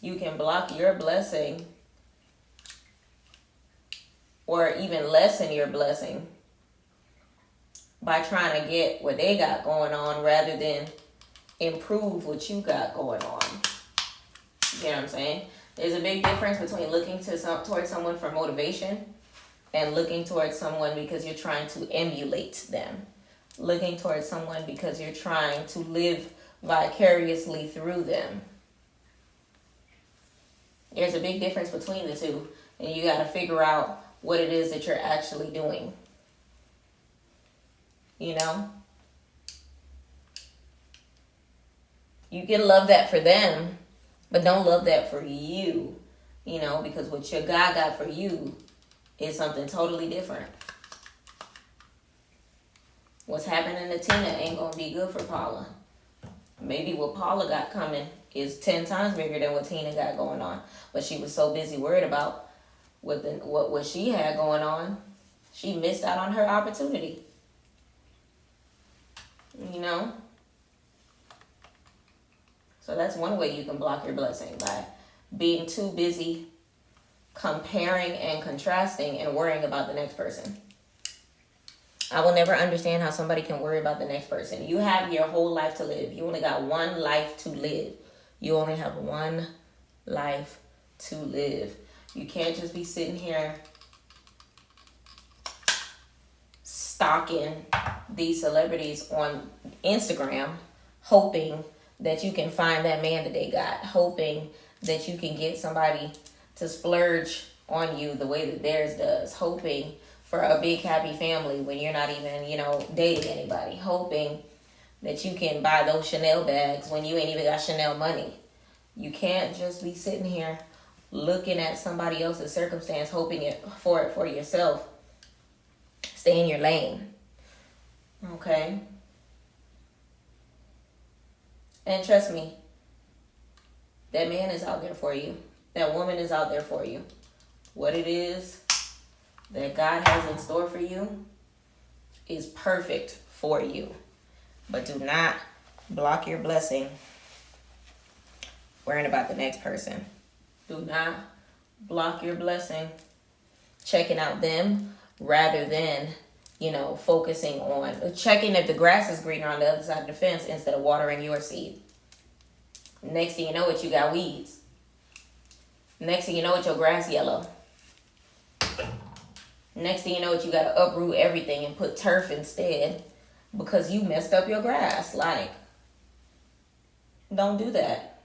You can block your blessing or even lessen your blessing by trying to get what they got going on rather than improve what you got going on. You know what I'm saying? There's a big difference between looking towards someone for motivation and looking towards someone because you're trying to emulate them. Looking towards someone because you're trying to live vicariously through them. There's a big difference between the two, and you got to figure out what it is that you're actually doing. You can love that for them, but don't love that for you, because what your God got for you is something totally different. What's happening to Tina ain't going to be good for Paula. Maybe what Paula got coming is 10 times bigger than what Tina got going on. But she was so busy worried about what she had going on, she missed out on her opportunity. So that's one way you can block your blessing, by being too busy comparing and contrasting and worrying about the next person. I will never understand how somebody can worry about the next person. You have your whole life to live. You only got one life to live. You only have one life to live. You can't just be sitting here stalking these celebrities on Instagram, hoping that you can find that man that they got, hoping that you can get somebody to splurge on you the way that theirs does, hoping for a big happy family when you're not even, dating anybody, hoping that you can buy those Chanel bags when you ain't even got Chanel money. You can't just be sitting here looking at somebody else's circumstance, hoping for it for yourself. Stay in your lane. Okay? And trust me, that man is out there for you. That woman is out there for you. What it is that God has in store for you is perfect for you. But do not block your blessing worrying about the next person. Do not block your blessing checking out them rather than, focusing on checking if the grass is greener on the other side of the fence instead of watering your seed. Next thing you know it, you got weeds. Next thing you know it, your grass yellow. Next thing you know it, you got to uproot everything and put turf instead because you messed up your grass. Like, Don't do that.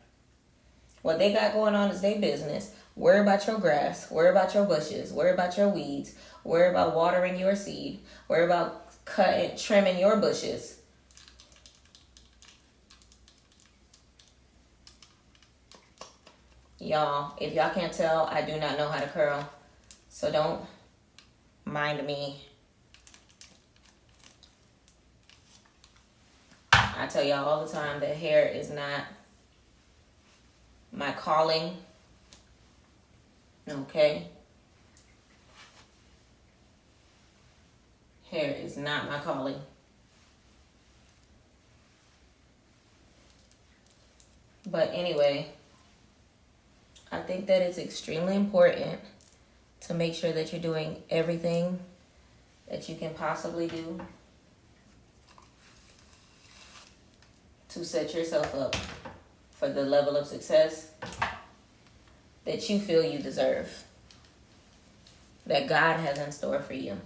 What they got going on is their business. Worry about your grass. Worry about your bushes. Worry about your weeds. Worry about watering your seed. Worry about trimming your bushes. Y'all, if y'all can't tell, I do not know how to curl. So don't mind me. I tell y'all all the time that hair is not my calling. Okay? Hair is not my calling. But anyway, I think that it's extremely important to make sure that you're doing everything that you can possibly do to set yourself up for the level of success that you feel you deserve, that God has in store for you.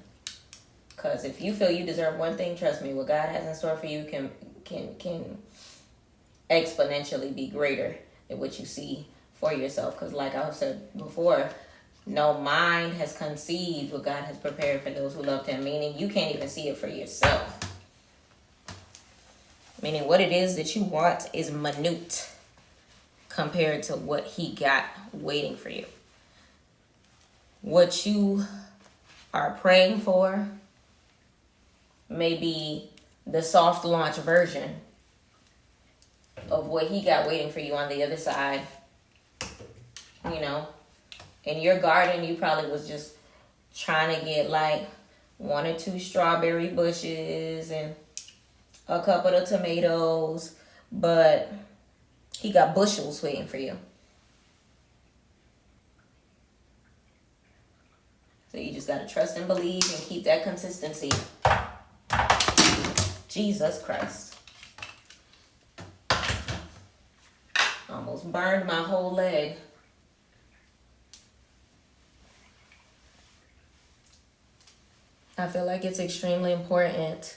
Because if you feel you deserve one thing, trust me, what God has in store for you can exponentially be greater than what you see for yourself. Because like I said before, no mind has conceived what God has prepared for those who loved him, meaning you can't even see it for yourself. Meaning what it is that you want is minute compared to what he got waiting for you. What you are praying for may be the soft launch version of what he got waiting for you on the other side. You know, in your garden, you probably was just trying to get like 1 or 2 strawberry bushes and a couple of tomatoes, but he got bushels waiting for you. So you just got to trust and believe and keep that consistency. Jesus Christ. Almost burned my whole leg. I feel like it's extremely important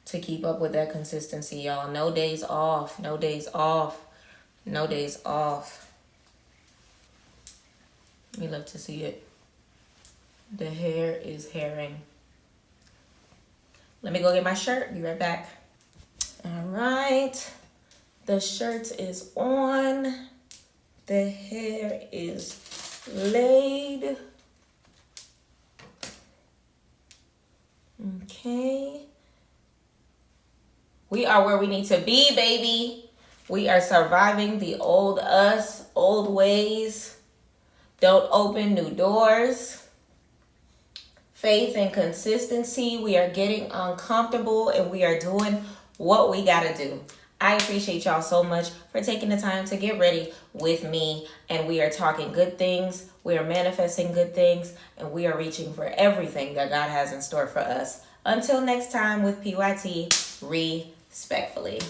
to keep up with that consistency, y'all. No days off. No days off. No days off. We love to see it. The hair is hairing. Let me go get my shirt. Be right back. All right. The shirt is on. The hair is laid. Okay. We are where we need to be, baby. We are surviving the old us, old ways. Don't open new doors. Faith and consistency. We are getting uncomfortable and we are doing what we gotta do. I appreciate y'all so much for taking the time to get ready with me. And we are talking good things. We are manifesting good things. And we are reaching for everything that God has in store for us. Until next time with PYT, respectfully.